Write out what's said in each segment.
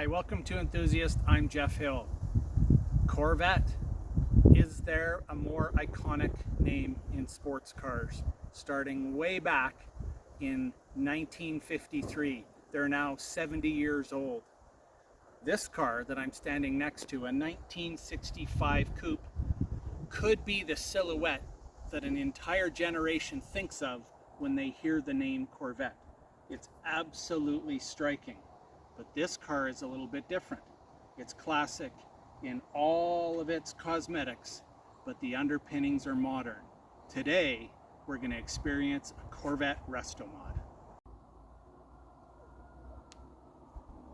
welcome to Enthusiast. I'm Jeff Hill. Corvette. Is there a more iconic name in sports cars? Starting way back in 1953. They're now 70 years old. This car that I'm standing next to, a 1965 coupe, could be the silhouette that an entire generation thinks of when they hear the name Corvette. It's absolutely striking. But this car is a little bit different. It's classic in all of its cosmetics, but the underpinnings are modern. Today, we're going to experience a Corvette Restomod.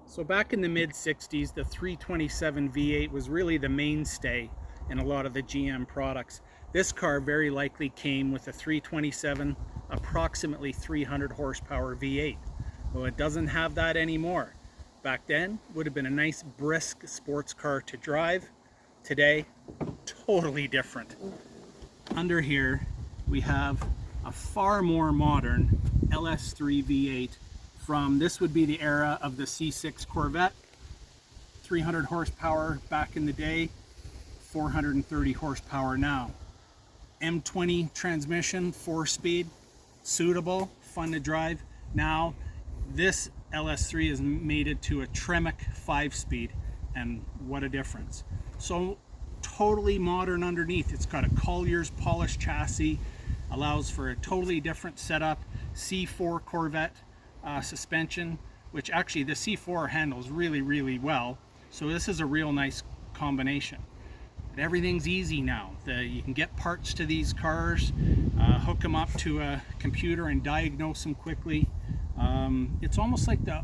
So back in the mid-60s, the 327 V8 was really the mainstay in a lot of the GM products. This car very likely came with a 327, approximately 300 horsepower V8. Well, it doesn't have that anymore. Back then, would have been a nice brisk sports car to drive. Today, totally different. Under here, we have a far more modern LS3 V8 from, this would be the era of the C6 Corvette. 300 horsepower back in the day, 430 horsepower now. M20 transmission, 4-speed, suitable, fun to drive. Now, this LS3 has made it to a Tremec 5-speed, and what a difference. So totally modern underneath. It's got a Collier's polished chassis, allows for a totally different setup, C4 Corvette suspension, which actually the C4 handles really well. So this is a real nice combination. But everything's easy now. You can get parts to these cars, hook them up to a computer and diagnose them quickly. It's almost like the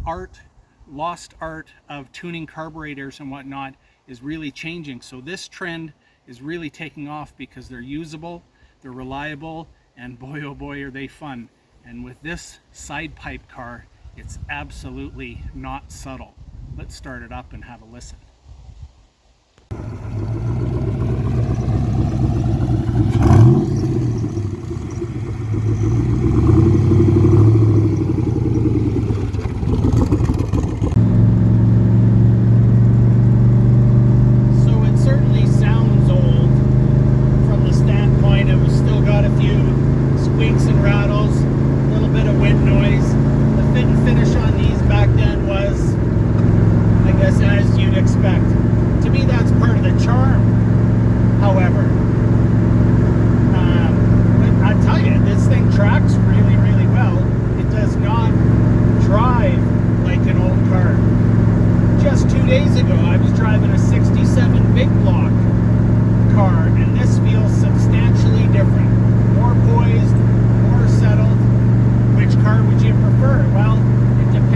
lost art of tuning carburetors and whatnot is really changing. So this trend is really taking off because they're usable, they're reliable, and boy oh boy are they fun. And with this side pipe car, it's absolutely not subtle. Let's start it up and have a listen. Days ago, I was driving a 67 big block car, and this feels substantially different. More poised, more settled. Which car would you prefer? Well, it depends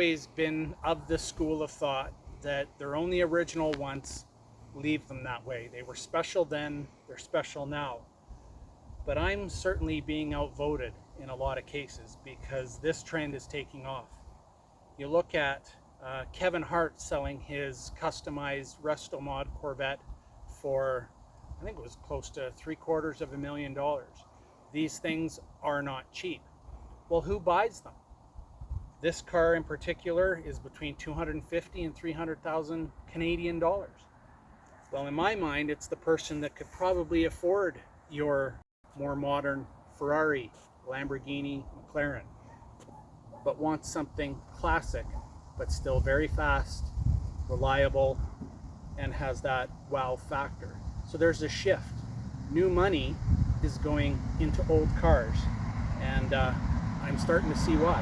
always been of the school of thought that they're only original once, leave them that way. They were special then, they're special now. But I'm certainly being outvoted in a lot of cases because this trend is taking off. You look at Kevin Hart selling his customized Restomod Corvette for, I think it was close to $750,000. These things are not cheap. Well, who buys them? This car in particular is between 250 and 300,000 Canadian dollars. Well, in my mind, it's the person that could probably afford your more modern Ferrari, Lamborghini, McLaren, but wants something classic, but still very fast, reliable, and has that wow factor. So there's a shift. New money is going into old cars, and I'm starting to see why.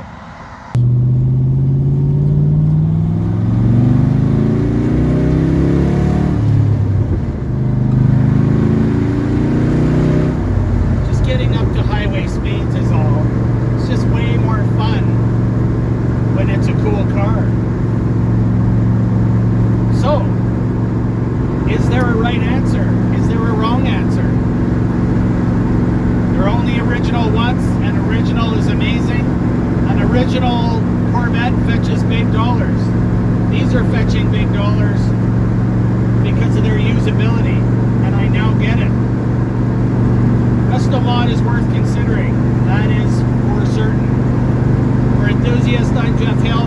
Getting up to highway speeds is all. It's just way more fun when it's a cool car. So, is there a right answer? Is there a wrong answer? They're only original once, and original is amazing. An original Corvette fetches big dollars. These are fetching big dollars because of their usability, and I now get it. Restomod is worth considering, that is for certain. For enthusiasts, I'm Jeff Hill.